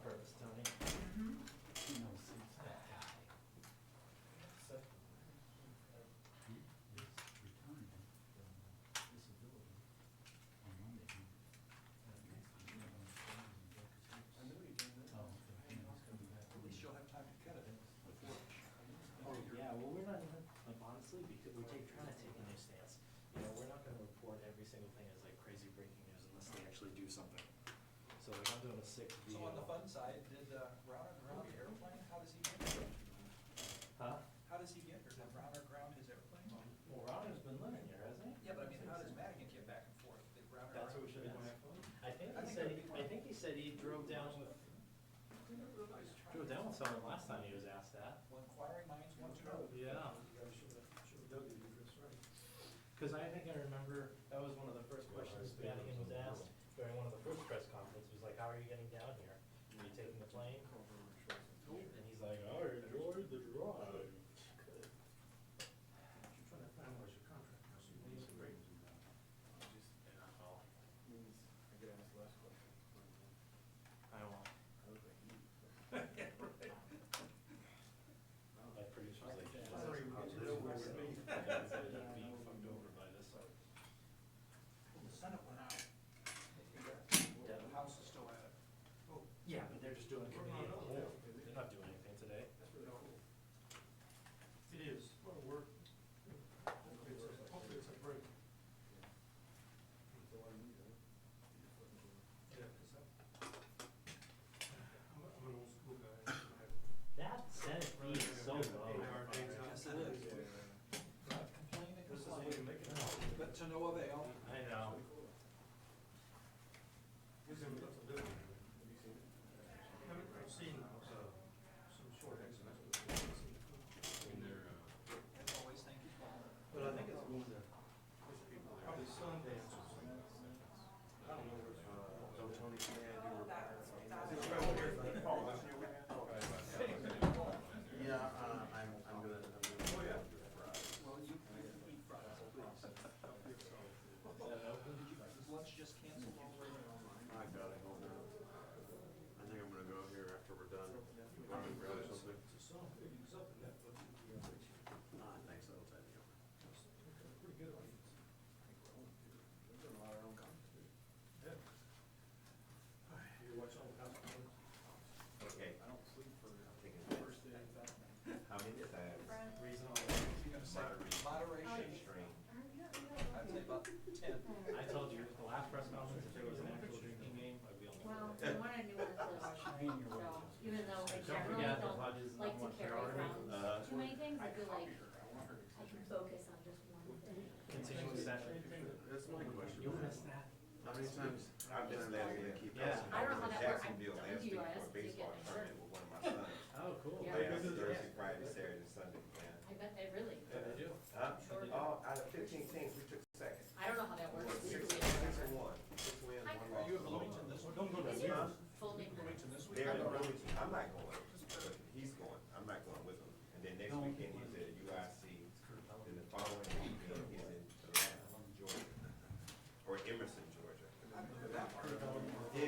purpose, Tony. He knows that guy. So, He is retiring from disability on Monday. I knew he did that. Oh, okay. He's coming back. At least you'll have time to cut it before. oh, yeah, well, we're not even, like, honestly, because trying to take a new stance. You know, we're not gonna report every single thing as like crazy breaking news unless they actually do something. So like, I'm doing a sick So video. on the fun side, did Rauner ground the airplane? How does he get here? Huh? How does he get here? Did Rauner ground his airplane? Well, Rauner's been living here, hasn't he? Yeah, but I mean, how does Madigan get back and forth? Did Rauner? That's what we should ground- ask. I think I he think said, that'd be fun. I think he said he drove down with someone last time he was asked that. Well, inquiring minds want to know. Yeah. Cause I think I remember, that was one of the first questions Madigan was asked during one of the first press conferences, was like, how are you getting down here? Are you taking the plane? And he's like, I enjoyed the drive. Good. Trying to finalize your contract, now, so you need some breaks. I could ask the last question. I won't. My producer's like, I don't even get to know where we're being. being fucked over by this. The Senate went out. The House is still at it. Oh, Yeah, but they're just doing a committee of the whole. They're not doing anything today. that's really cool. It is. Well, we're, hopefully it's a break. Yeah, 'cause I'm an old school guy. That Senate fee is so low. Yes, it is. Not complaining, This is the way you make it. but to no avail. I know. Gives him lots of living. Have you seen it? I've seen some short excerpts. As always, thank you, Paul. But I think it's probably Sundance or something. I don't know where it's from. So Tony, can I do a Yeah, I'm gonna. Oh, yeah. Well, you eat fries, please. Is lunch just canceled already? I got it, hold on. I think I'm gonna go here after we're done. Go and grab something. It's a song, it was up in that, but Thanks, that'll take me. pretty good audience. We're doing a lot of our own content. Yeah. You watch all the house parties? Okay. I don't sleep for Taking the first day of that. How many is that? Reasonable. You're gonna say moderation, Extreme. I'd say about 10. I told you, the last press conference, if there was an actual drinking game, I'd be on the Well, floor. the one I knew was so even though I Don't generally forget the don't HUD is like number to one carry priority. around too many things, I feel like I can focus on just one thing. Continuous session. That's my question. You'll miss that. How many times I've been able to keep. Yeah. I don't know how that works. I've Jacksonville done last week UIS for a to baseball get my tournament with one of my sons. Oh, cool. Yeah. They have Thursday, Friday, Saturday, Sunday, man. I bet they really, Yeah, they do. Oh, out of 15 teams, we took second. I don't know how that works. Six legally. and one. 6 wins, 1 Hi. loss. Are you at Bloomington this week? Don't go to Is the your Huh? full name? Bloomington this week? They're in Bloomington. I'm not going, but he's going. I'm not going with him. And then next weekend, he's at UIC. Then the following weekend, he's in Atlanta, Georgia. Or Emerson, Georgia. I've been to that part. Yeah,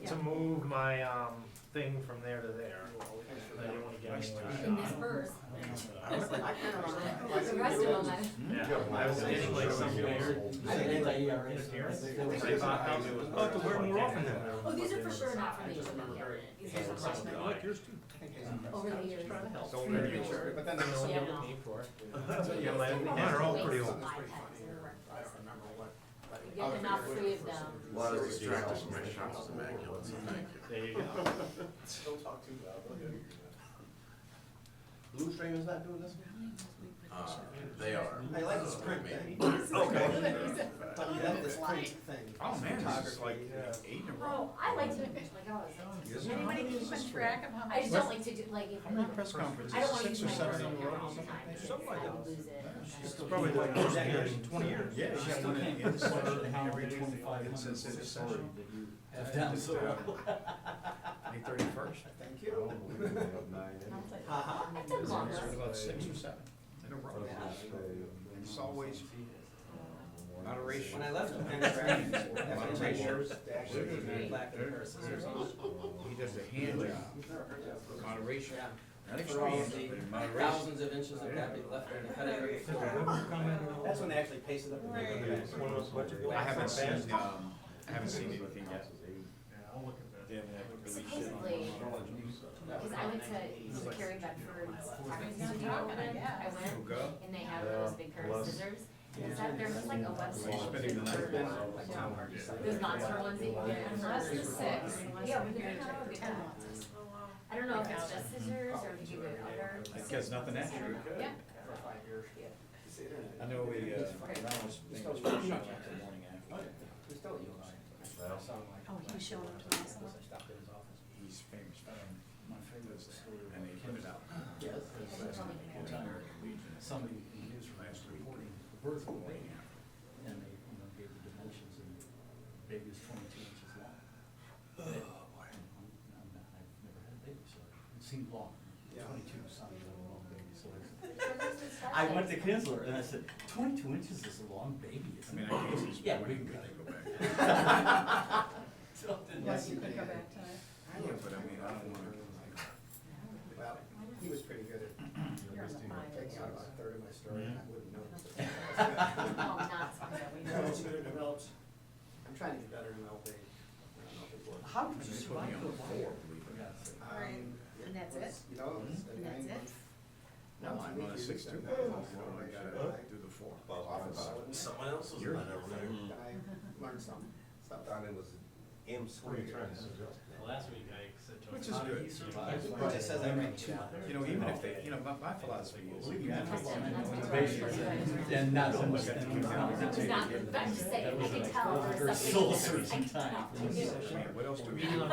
to move my, thing from there to there. I didn't wanna get anywhere. In this verse. I was like, The rest of them, yeah, I was getting like some weird interference. I thought maybe it was. I'll have to wear more often then. oh, these are for sure not from the equipment cabinet. These are from I like yours too. over the years. Don't worry, you sure, but then there's Yeah, no no. need for it. Yeah, Mine are all pretty old. You have enough free of them. Well, I was distracted from my shop's immaculate, so thank you. There you go. Don't talk too loud. Blue Stream is not doing this? They are. I like this print, man. Okay. But you have this print thing. Oh, man, this is like 8 in a row. Oh, I like to, like, I was. Is Anybody keeping track of how I many? just don't like to do, like, if How many press conferences? I don't wanna 6 use or my 7 in personal a row? camera all the time, because Something like I that. will lose it. It's probably like the first year in 20 years. Yeah, you got one in the session every 25 minutes in session. Have done so well. May 31st. Thank you. I've done longer. It's about 6 or 7 in a row. It's always moderation. When I left Penn after 10 years, they actually gave me a plaque and a pair of scissors on. He does a hand job. Moderation. Yeah. Not For all extreme, but the moderation. thousands of inches of copy left in the cutting floor. That's when they actually pasted up the paper. One of those budget bills. I haven't seen anything yet. Supposedly, because I went to Carrie Bedford's tax studio event, I went, and they have those big pair of scissors. And it's that, there's just like a website spending the night there. for those monster ones that you get. Less than 6. Yeah, we didn't have 10. I don't know if it's just scissors or if you get other. Because nothing extra. Yeah. For 5 years. I know we, Rauner's thing was shut up the morning after. He's still using it. Oh, he was showing up to us. I stopped at his office. He's famous for him. My favorite is there. And they put it out. Yes. Somebody used for last reporting the birth of the baby. And they, gave the dimensions and the baby is 22 inches long. Oh, boy. I've never had a baby, so it seemed long. 22 sounded like a long baby, so I went to Kinsler and I said, 22 inches is a long baby, isn't it? I mean, I guess Yeah. we can go back. Yes, you could go back to it. Yeah, but I mean, I don't wanna. Well, he was pretty good at You're on the taking out about a third of my story, and I wouldn't know. Oh, not something that we know. Developed. I'm trying to get better in LP. I don't know if it works. How did you survive the war, believe it or not? And that's it? You know, it was a And that's it? 9 month. No, I'm on a 6'2". I gotta do the 4. Someone else was You're- not over there. And I learned something. I thought it was M squared. Last week I said to him. Which is good. It just says I make 2. Even if they, my philosophy is, even if That's they what- that's what- then not so much. It's not, but I'm just saying, I can tell there's Soul something. searching time. I can tell. What else do we Meeting do? on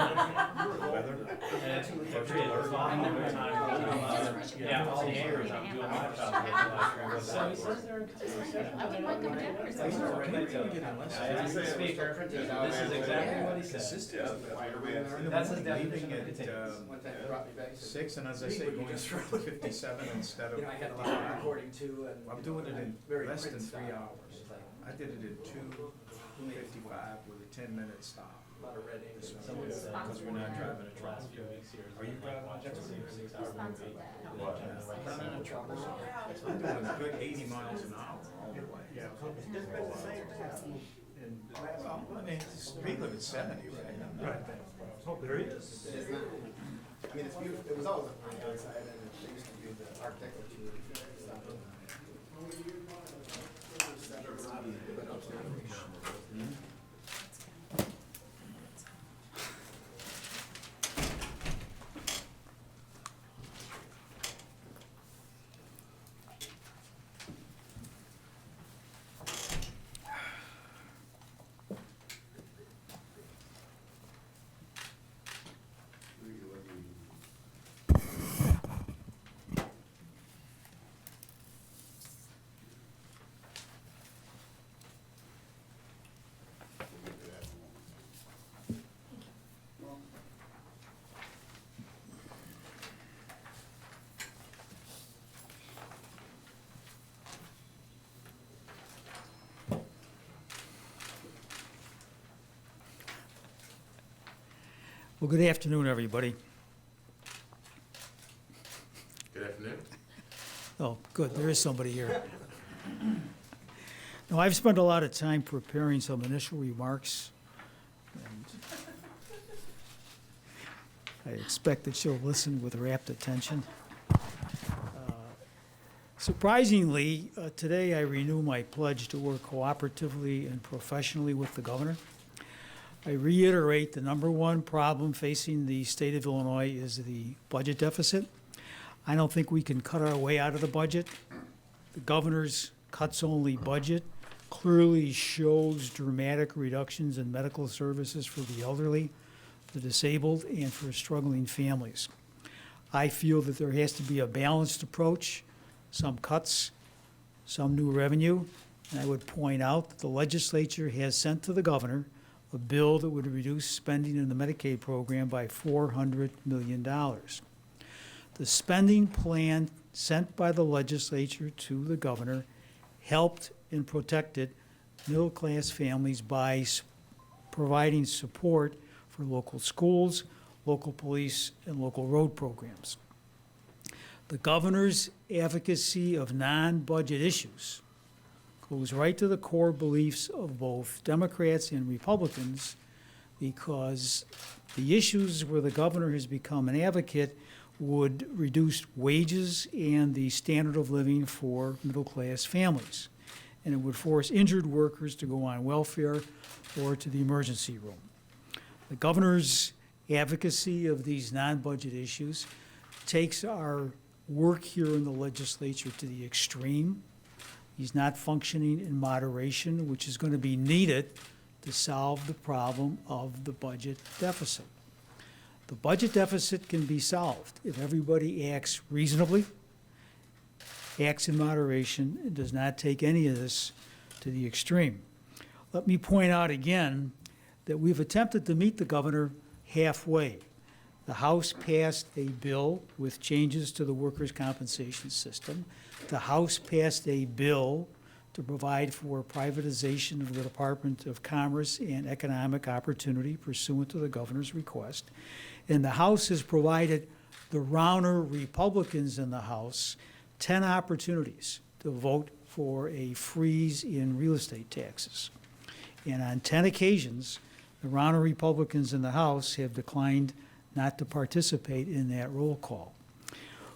Weather? Yeah, all the areas, I'm doing my job. So he says they're in session. I would like them down for some. I asked the speaker, this is exactly what he said. Consistent. That's his Leaving definition of at, continuous. One time they brought me back, he said, 6, and as I say, going to 57 instead of. you know, I had a lot of recording too, and. I'm doing it in very less than print 3 style. hours. It's like I did it in 2:55 with a 10-minute stop. a lot of red ink. Because we're not driving a truck. Last few weeks here. Are you driving a watching truck? 6 hour Sponsored movie. that. But I'm in a truck. I'm doing a good 80 miles an hour all the way. Well, I mean, the speed limit's 70, right? Right. Oh, there he is. It's not, I mean, it's beautiful, it was always a pretty outside, and they used to do the architectural stuff. But upstairs. Well, good afternoon, everybody. Good afternoon. Oh, good, there is somebody here. Now, I've spent a lot of time preparing some initial remarks. And I expect that she'll listen with rapt attention. Surprisingly, today I renew my pledge to work cooperatively and professionally with the governor. I reiterate the number one problem facing the state of Illinois is the budget deficit. I don't think we can cut our way out of the budget. The governor's cuts-only budget clearly shows dramatic reductions in medical services for the elderly, the disabled, and for struggling families. I feel that there has to be a balanced approach, some cuts, some new revenue, and I would point out that the legislature has sent to the governor a bill that would reduce spending in the Medicaid program by $400 million. The spending plan sent by the legislature to the governor helped and protected middle-class families by providing support for local schools, local police, and local road programs. The governor's advocacy of non-budget issues goes right to the core beliefs of both Democrats and Republicans, because the issues where the governor has become an advocate would reduce wages and the standard of living for middle-class families. And it would force injured workers to go on welfare or to the emergency room. The governor's advocacy of these non-budget issues takes our work here in the legislature to the extreme. He's not functioning in moderation, which is going to be needed to solve the problem of the budget deficit. The budget deficit can be solved if everybody acts reasonably, acts in moderation, and does not take any of this to the extreme. Let me point out again that we've attempted to meet the governor halfway. The House passed a bill with changes to the workers' compensation system. The House passed a bill to provide for privatization of the Department of Commerce and Economic Opportunity pursuant to the governor's request. And the House has provided the Rauner Republicans in the House 10 opportunities to vote for a freeze in real estate taxes. And on 10 occasions, the Rauner Republicans in the House have declined not to participate in that roll call.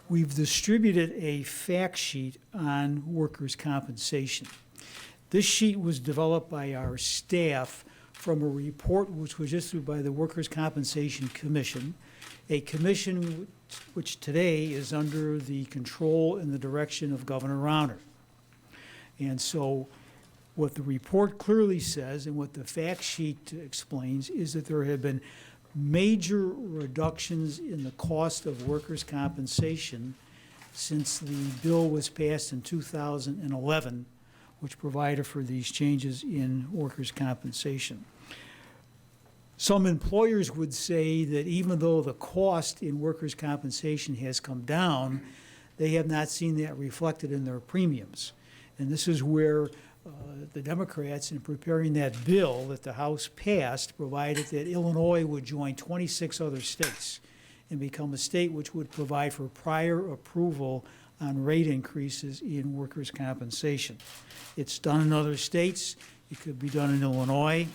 We've distributed a fact sheet on workers' compensation. This sheet was developed by our staff from a report which was issued by the Workers' Compensation Commission, a commission which today is under the control and the direction of Governor Rauner. And so what the report clearly says and what the fact sheet explains is that there have been major reductions in the cost of workers' compensation since the bill was passed in 2011, which provided for these changes in workers' compensation. Some employers would say that even though the cost in workers' compensation has come down, they have not seen that reflected in their premiums. And this is where the Democrats, in preparing that bill that the House passed, provided that Illinois would join 26 other states and become a state which would provide for prior approval on rate increases in workers' compensation. It's done in other states. It could be done in Illinois.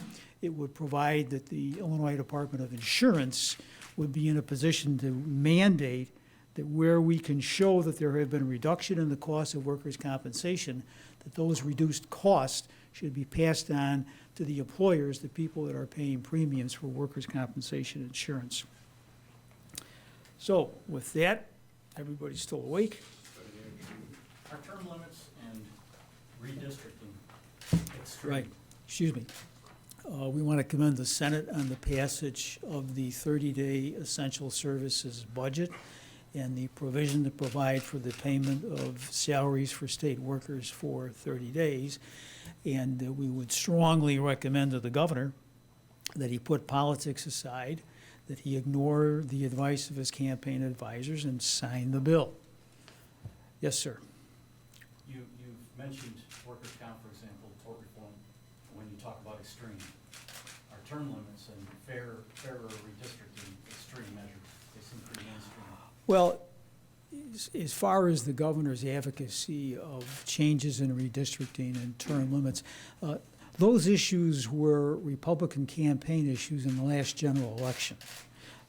It would provide that the Illinois Department of Insurance would be in a position to mandate that where we can show that there have been a reduction in the cost of workers' compensation, that those reduced costs should be passed on to the employers, the people that are paying premiums for workers' compensation insurance. So with that, everybody's still awake? Our term limits and redistricting. Right, excuse me. We want to commend the Senate on the passage of the 30-day essential services budget and the provision to provide for the payment of salaries for state workers for 30 days. And we would strongly recommend to the governor that he put politics aside, that he ignore the advice of his campaign advisors and sign the bill. Yes, sir. You've mentioned workers' comp, for example, tort reform, when you talk about extreme. Our term limits and fairer redistricting extreme measures. They seem pretty mainstream. Well, as far as the governor's advocacy of changes in redistricting and term limits, those issues were Republican campaign issues in the last general election.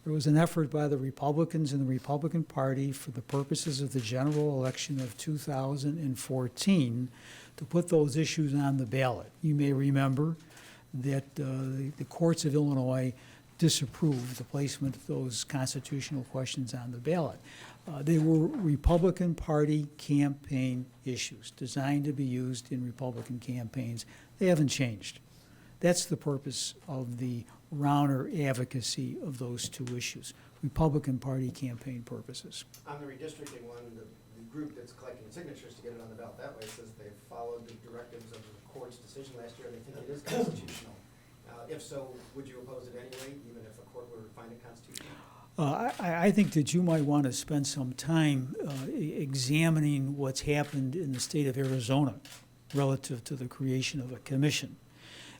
There was an effort by the Republicans and the Republican Party for the purposes of the general election of 2014 to put those issues on the ballot. You may remember that the courts of Illinois disapproved the placement of those constitutional questions on the ballot. They were Republican Party campaign issues designed to be used in Republican campaigns. They haven't changed. That's the purpose of the Rauner advocacy of those two issues, Republican Party campaign purposes. On the redistricting one, the group that's collecting signatures to get it on the ballot that way says they followed the directives of the court's decision last year and they think it is constitutional. If so, would you oppose it anyway, even if a court were to find it constitutional? I think that you might want to spend some time examining what's happened in the state of Arizona relative to the creation of a commission,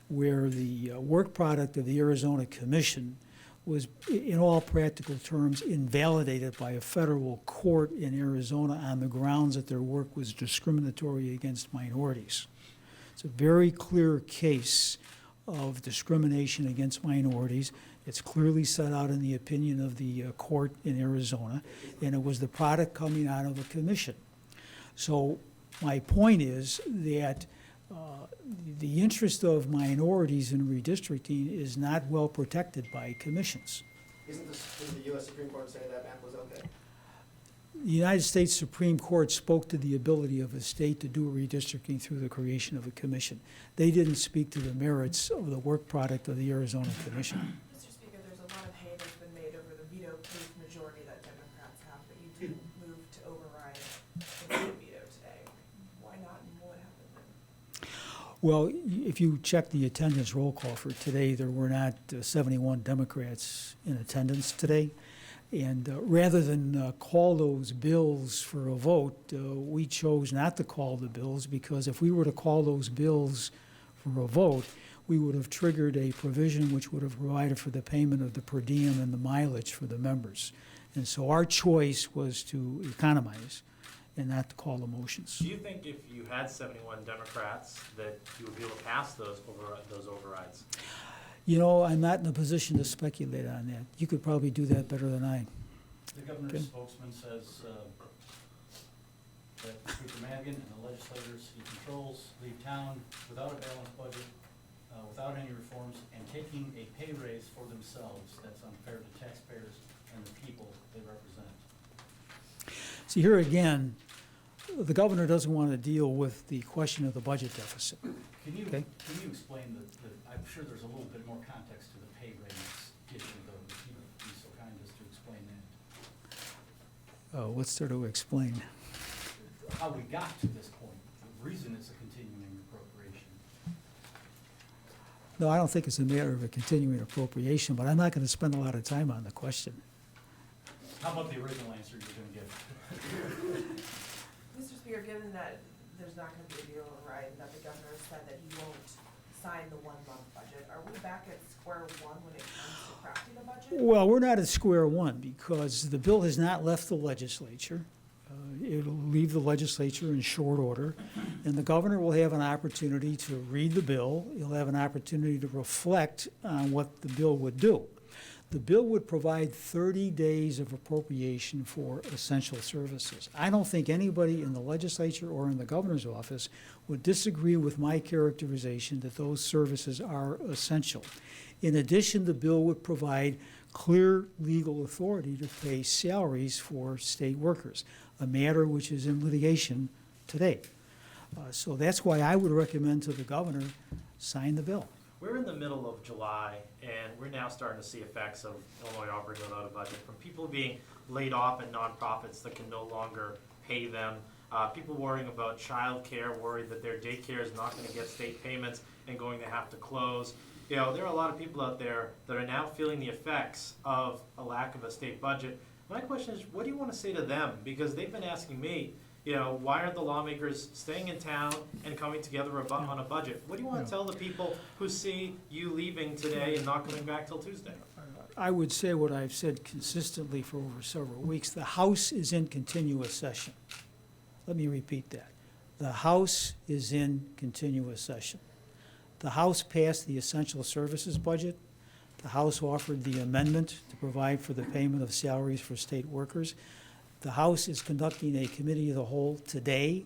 where the work product of the Arizona Commission was, in all practical terms, invalidated by a federal court in Arizona on the grounds that their work was discriminatory against minorities. It's a very clear case of discrimination against minorities. It's clearly set out in the opinion of the court in Arizona, and it was the product coming out of a commission. So my point is that the interest of minorities in redistricting is not well protected by commissions. Did the U.S. Supreme Court say that map was okay? The United States Supreme Court spoke to the ability of a state to do redistricting through the creation of a commission. They didn't speak to the merits of the work product of the Arizona Commission. Mr. Speaker, there's a lot of hay that's been made over the veto-proof majority that Democrats have, but you did move to override the veto today. Why not, and what happened then? Well, if you check the attendance roll call for today, there were not 71 Democrats in attendance today. And rather than call those bills for a vote, we chose not to call the bills, because if we were to call those bills for a vote, we would have triggered a provision which would have provided for the payment of the per diem and the mileage for the members. And so our choice was to economize and not to call the motions. Do you think if you had 71 Democrats that you would be able to pass those overrides? You know, I'm not in a position to speculate on that. You could probably do that better than I. The governor's Okay. spokesman says that Speaker Madigan and the legislators he controls leave town without a balanced budget, without any reforms, and taking a pay raise for themselves that's unfair to taxpayers and the people they represent. See, here again, the governor doesn't want to deal with the question of the budget deficit. Can you Okay. explain I'm sure there's a little bit more context to the pay raise issue, though, if you would be so kind as to explain that. What's there to explain? How we got to this point, the reason it's a continuing appropriation. No, I don't think it's a matter of a continuing appropriation, but I'm not going to spend a lot of time on the question. How about the original answer you're going to give? Mr. Speaker, given that there's not going to be a veto override and that the governor said that he won't sign the 1-month budget, are we back at square one when it comes to crafting the budget? Well, we're not at square one, because the bill has not left the legislature. It'll leave the legislature in short order, and the governor will have an opportunity to read the bill. He'll have an opportunity to reflect on what the bill would do. The bill would provide 30 days of appropriation for essential services. I don't think anybody in the legislature or in the governor's office would disagree with my characterization that those services are essential. In addition, the bill would provide clear legal authority to pay salaries for state workers, a matter which is in litigation today. So that's why I would recommend to the governor, sign the bill. We're in the middle of July, and we're now starting to see effects of Illinois operating without a budget, from people being laid off in nonprofits that can no longer pay them, people worrying about childcare, worried that their daycare is not going to get state payments and going to have to close. You know, there are a lot of people out there that are now feeling the effects of a lack of a state budget. My question is, what do you want to say to them? Because they've been asking me, you know, why aren't the lawmakers staying in town and coming together on a budget? What do you want to tell the people who see you leaving today and not coming back till Tuesday? I would say what I've said consistently for over several weeks. The House is in continuous session. Let me repeat that. The House is in continuous session. The House passed the essential services budget. The House offered the amendment to provide for the payment of salaries for state workers. The House is conducting a committee of the whole today,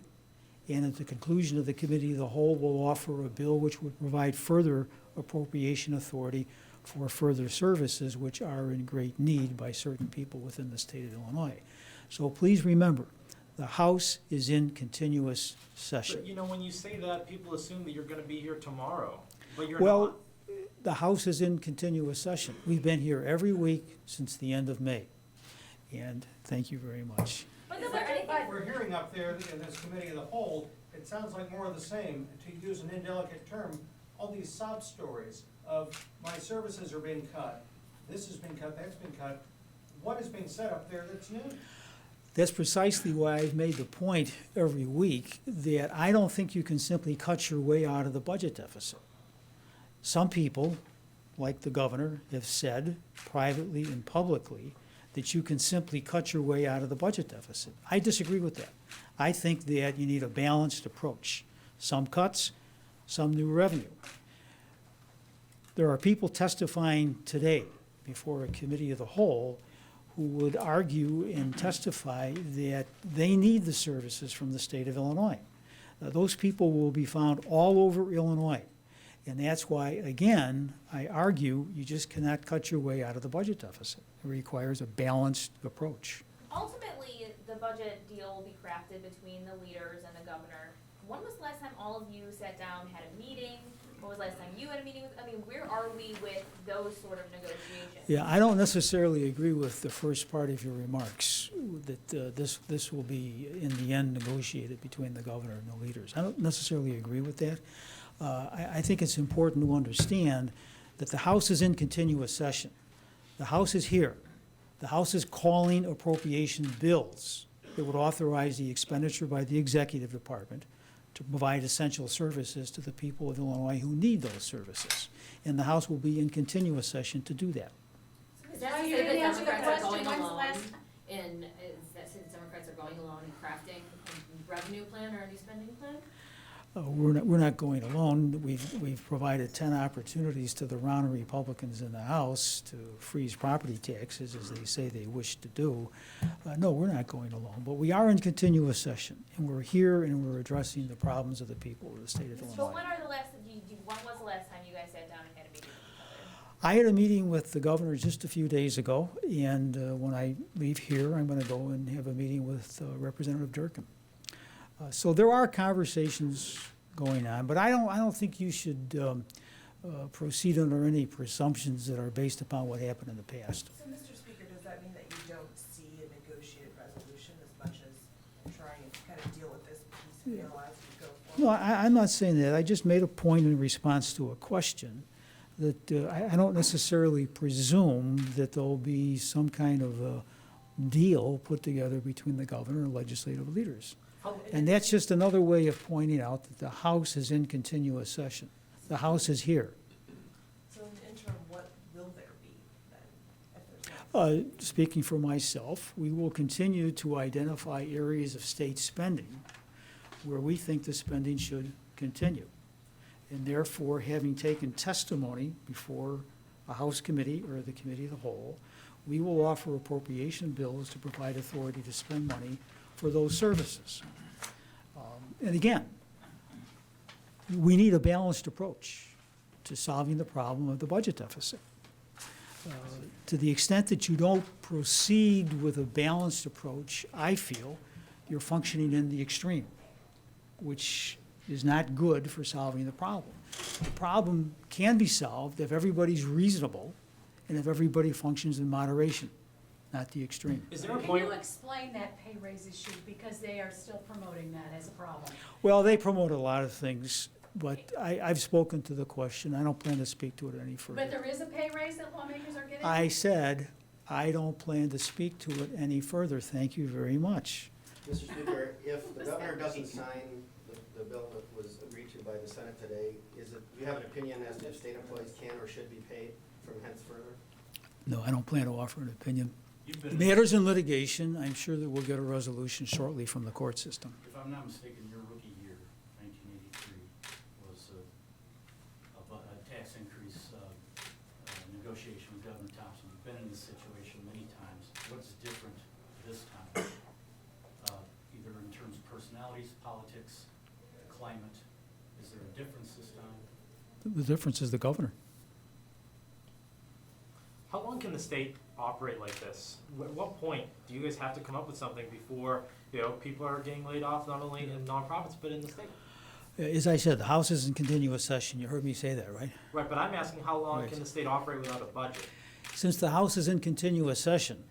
and at the conclusion of the committee of the whole will offer a bill which would provide further appropriation authority for further services which are in great need by certain people within the state of Illinois. So please remember, the House is in continuous session. But you know, when you say that, people assume that you're gonna be here tomorrow, but you're not. Well, the House is in continuous session. We've been here every week since the end of May. And thank you very much. But is there anything, What we're hearing up there in this committee of the whole, it sounds like more of the same, to use an indelicate term, all these sob stories of my services are being cut, this has been cut, that's been cut. What is being said up there that's new? That's precisely why I've made the point every week that I don't think you can simply cut your way out of the budget deficit. Some people, like the governor, have said privately and publicly that you can simply cut your way out of the budget deficit. I disagree with that. I think that you need a balanced approach. Some cuts, some new revenue. There are people testifying today before a committee of the whole who would argue and testify that they need the services from the state of Illinois. Those people will be found all over Illinois. And that's why, again, I argue you just cannot cut your way out of the budget deficit. It requires a balanced approach. ultimately, the budget deal will be crafted between the leaders and the governor. When was the last time all of you sat down, had a meeting? When was the last time you had a meeting with, I mean, where are we with those sort of negotiations? Yeah, I don't necessarily agree with the first part of your remarks, that this will be, in the end, negotiated between the governor and the leaders. I don't necessarily agree with that. I think it's important to understand that the House is in continuous session. The House is here. The House is calling appropriation bills that would authorize the expenditure by the executive department to provide essential services to the people of Illinois who need those services. And the House will be in continuous session to do that. Is that Oh, to you say that didn't answer the Democrats are question. going When's the alone last- in, is that since Democrats are going alone in crafting a revenue plan or a new spending plan? We're not going alone. We've provided 10 opportunities to the Rauner Republicans in the House to freeze property taxes, as they say they wish to do. No, we're not going alone, but we are in continuous session, and we're here and we're addressing the problems of the people of the state of So Illinois. when was the last time you guys sat down and had a meeting with each other? I had a meeting with the governor just a few days ago, and when I leave here, I'm going to go and have a meeting with Representative Durkin. So there are conversations going on, but I don't think you should proceed under any presumptions that are based upon what happened in the past. So, Mr. Speaker, does that mean that you don't see a negotiated resolution as much as trying to kind of deal with this piecemeal as we go No, forward? I'm not saying that. I just made a point in response to a question that I don't necessarily presume that there'll be some kind of a deal put together between the governor and legislative leaders. And that's just another way of pointing out that the House is in continuous session. The House is here. So in the interim, what will there be then, if there's not? Speaking for myself, we will continue to identify areas of state spending where we think the spending should continue. And therefore, having taken testimony before a House committee or the committee of the whole, we will offer appropriation bills to provide authority to spend money for those services. And again, we need a balanced approach to solving the problem of the budget deficit. To the extent that you don't proceed with a balanced approach, I feel you're functioning in the extreme, which is not good for solving the problem. The problem can be solved if everybody's reasonable and if everybody functions in moderation, not the extreme. Is there a Can point? you explain that pay raise issue, because they are still promoting that as a problem? Well, they promote a lot of things, but I've spoken to the question. I don't plan to speak to it any But further. there is a pay raise that lawmakers are getting? I said, I don't plan to speak to it any further. Thank you very much. Mr. Speaker, if the governor doesn't sign the bill that was agreed to by the Senate today, do you have an opinion as to if state employees can or should be paid from henceforth? No, I don't plan to offer an opinion. You've been, Matters in litigation, I'm sure that we'll get a resolution shortly from the court system. if I'm not mistaken, your rookie year, 1983, was a tax increase negotiation with Governor Thompson. You've been in this situation many times. What's different this time? Either in terms of personalities, politics, climate, is there a difference this time? The difference is the governor. How long can the state operate like this? At what point do you guys have to come up with something before, people are getting laid off, not only in nonprofits, but in the state? As I said, the House is in continuous session. You heard me say that, right? Right, but I'm asking how long Right. can the state operate without a budget? Since the House is in continuous session,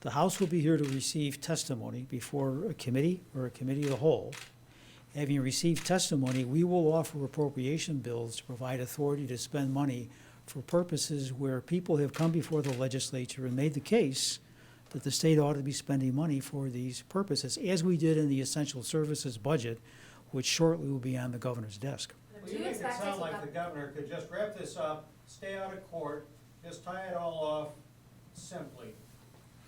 the House will be here to receive testimony before a committee or a committee of the whole. Having received testimony, we will offer appropriation bills to provide authority to spend money for purposes where people have come before the legislature and made the case that the state ought to be spending money for these purposes, as we did in the essential services budget, which shortly will be on the governor's desk. Well, you make it sound like the governor could just wrap this up, stay out of court, just tie it all off simply.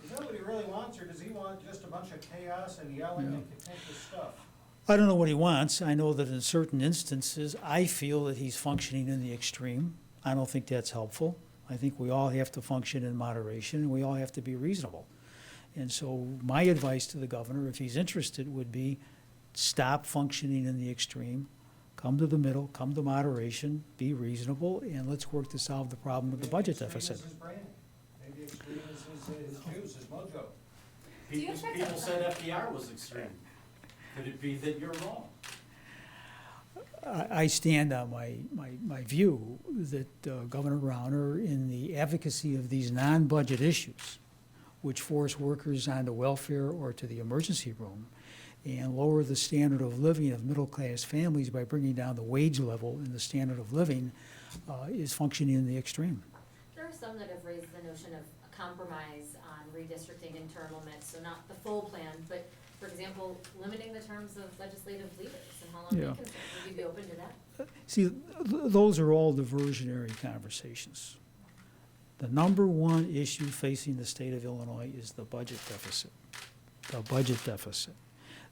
Is that what he really wants, or does he want just a bunch of chaos and yelling and contentious stuff? I don't know what he wants. I know that in certain instances, I feel that he's functioning in the extreme. I don't think that's helpful. I think we all have to function in moderation, and we all have to be reasonable. And so my advice to the governor, if he's interested, would be stop functioning in the extreme, come to the middle, come to moderation, be reasonable, and let's work to solve the problem of the budget deficit. Maybe extreme is his brand. Maybe extreme is his juice, his mojo. Do you People, expect people that- said FDR was extreme. Could it be that you're wrong? I stand on my view that Governor Rauner, in the advocacy of these non-budget issues, which force workers onto welfare or to the emergency room, and lower the standard of living of middle-class families by bringing down the wage level and the standard of living, is functioning in the extreme. There are some that have raised the notion of a compromise on redistricting and term limits, so not the full plan, but, for example, limiting the terms of legislative leaders and how long they Yeah. can serve. Would you be open to that? See, those are all diversionary conversations. The number one issue facing the state of Illinois is the budget deficit. The budget deficit.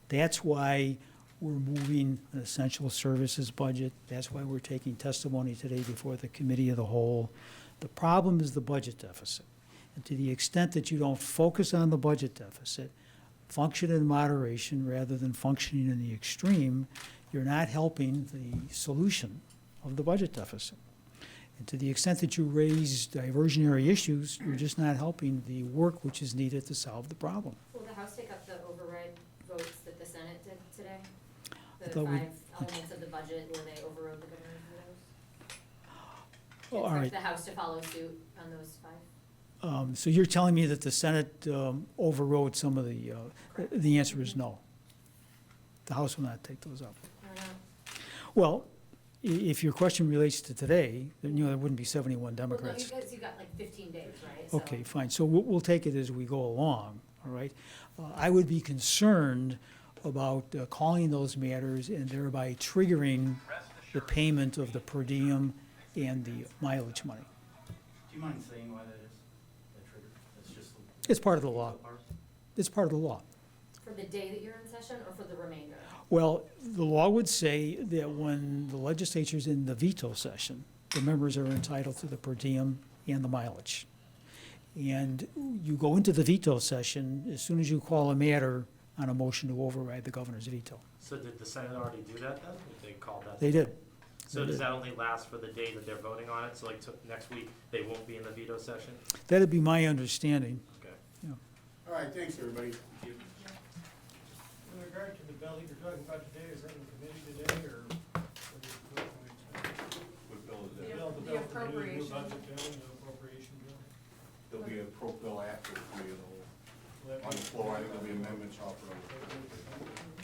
That's why we're moving an essential services budget. That's why we're taking testimony today before the committee of the whole. The problem is the budget deficit. And to the extent that you don't focus on the budget deficit, function in moderation rather than functioning in the extreme, you're not helping the solution of the budget deficit. And to the extent that you raise diversionary issues, you're just not helping the work which is needed to solve the problem. Will the House take up the override votes that the Senate did today? The thought we- 5 elements of the budget where they overrode the governor's vetoes? Oh, all Expect right. the House to follow suit on those 5? So you're telling me that the Senate overrode some of the answer is no. The House will not take those up. I don't know. Well, if your question relates to today, then, there wouldn't be 71 Well, no, Democrats. you got like 15 days, right? So- Okay, fine. So we'll take it as we go along, all right? I would be concerned about calling those matters and thereby triggering the payment of the per diem and the mileage money. Do you mind saying why that is? That trigger? That's just. It's part of the law. It's part of the law. For the day that you're in session or for the remainder? Well, the law would say that when the legislature's in the veto session, the members are entitled to the per diem and the mileage. And you go into the veto session as soon as you call a matter on a motion to override the governor's veto. So did the Senate already do that then? They called that? They did. So They does did. that only last for the day that they're voting on it? So like next week, they won't be in the veto session? That'd be my understanding. Okay. Yeah. All right, thanks, everybody. In regard to the bill that you're talking about today, is that in committee today, or? What bill is The that? Bill, the the bill for the new appropriation. budget bill, the appropriation bill. There'll be a pro bill after the committee of the whole. Will that On be- the floor, I think there'll be amendments offered on the floor.